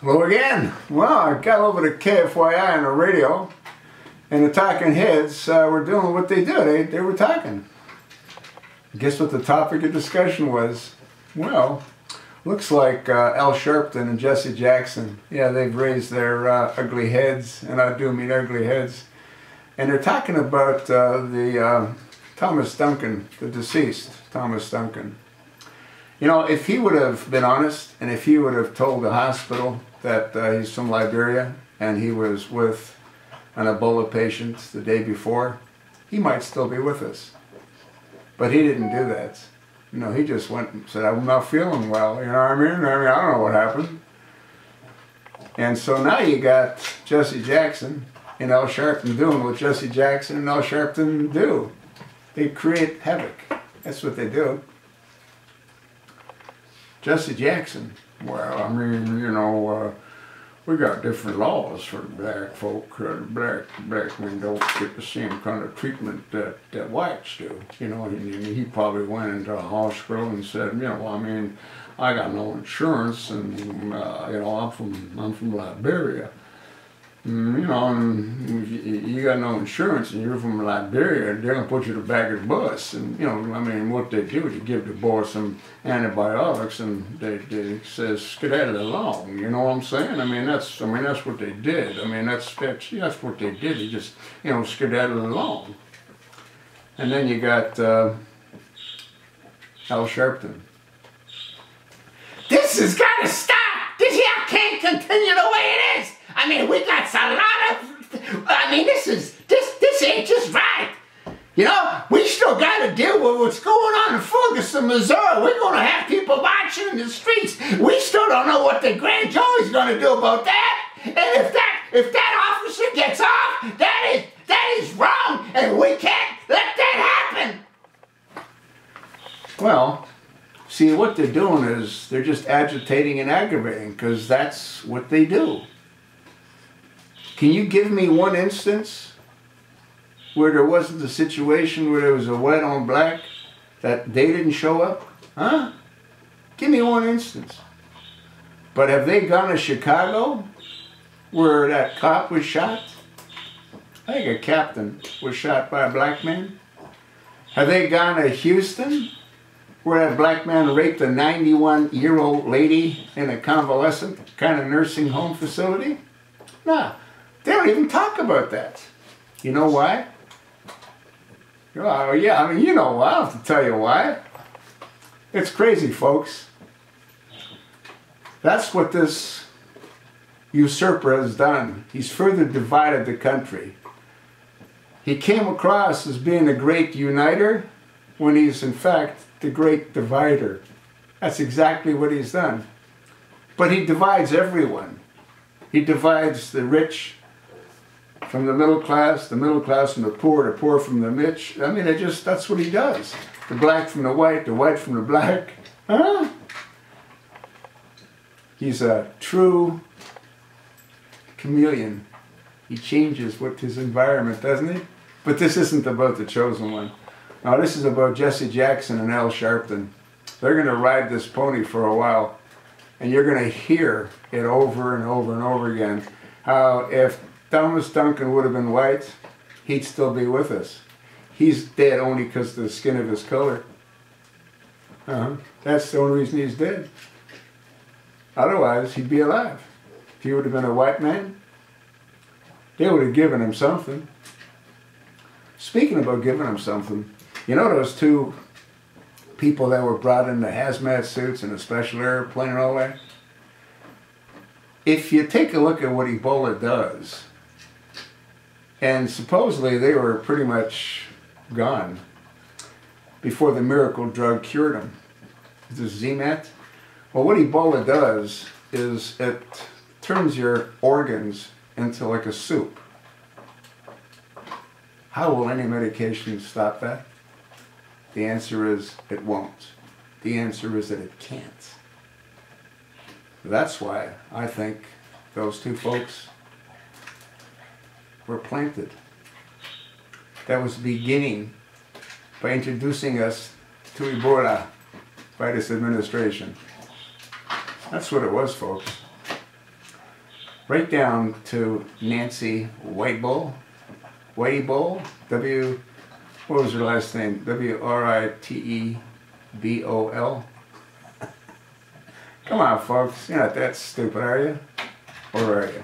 Hello again. Well, I got over to KFYI on the radio, and the talking heads were doing what they do. They were talking. Guess what the topic of discussion was? Well, looks like Al Sharpton and Jessie Jackson, yeah, they've raised their ugly heads, and I do mean ugly heads. And they're talking about the Thomas Duncan, the deceased Thomas Duncan. You know, if he would have been honest, and if he would have told the hospital that he's from Liberia and he was with an Ebola patient the day before, he might still be with us. But he didn't do that. You know, he just went and said, I'm not feeling well, you know what I mean? I don't know what happened. And so now you got Jessie Jackson and Al Sharpton doing what Jessie Jackson and Al Sharpton do. They create havoc. That's what they do. Jessie Jackson, well, I mean, you know, we got different laws for black folk. Black men don't get the same kind of treatment that whites do. You know, and he probably went into a hospital and said, you know, I mean, I got no insurance, and you know, I'm from Liberia. You know, and you got no insurance and you're from Liberia, they're going to put you to the back of the bus. And, you know, I mean, what they do is you give the boy some antibiotics and they says, skedaddle along. You know what I'm saying? I mean, that's what they did. I mean, that's what they did. They just, you know, skedaddle along. And then you got Al Sharpton. This has got to stop! This here can't continue the way it is! I mean, we got a lot of, I mean, this ain't just right. You know, we still got to deal with what's going on in Ferguson, Missouri. We're going to have people marching in the streets. We still don't know what the grand jury's going to do about that. And if that officer gets off, that is wrong, and we can't let that happen. Well, see, what they're doing is they're just agitating and aggravating, because that's what they do. Can you give me one instance where there wasn't a situation where there was a white on black that they didn't show up? Huh? Give me one instance. But have they gone to Chicago where that cop was shot? I think a captain was shot by a black man. Have they gone to Houston where that black man raped a 91-year-old lady in a convalescent kind of nursing home facility? No. They don't even talk about that. You know why? Oh, yeah, I mean, you know why. I don't have to tell you why. It's crazy, folks. That's what this usurper has done. He's further divided the country. He came across as being a great uniter when he's, in fact, the great divider. That's exactly what he's done. But he divides everyone. He divides the rich from the middle class from the poor from the rich. I mean, that's what he does. The black from the white from the black. Huh? He's a true chameleon. He changes with his environment, doesn't he? But this isn't about the chosen one. Now, this is about Jessie Jackson and Al Sharpton. They're going to ride this pony for a while, and you're going to hear it over and over and over again. How if Thomas Duncan would have been white, he'd still be with us. He's dead only because of the skin of his color. That's the only reason he's dead. Otherwise, he'd be alive. If he would have been a white man, they would have given him something. Speaking about giving him something, you know those two people that were brought in the hazmat suits and a special airplane and all that? If you take a look at what Ebola does, and supposedly they were pretty much gone before the miracle drug cured them, the ZMAT. Well, what Ebola does is it turns your organs into like a soup. How will any medication stop that? The answer is it won't. The answer is that it can't. That's why I think those two folks were planted. That was beginning by introducing us to Ebola by this administration. That's what it was, folks. right down to Nancy Whiteball. What was her last name? Writebol. Come on, folks. You're not that stupid, are you? Or are you?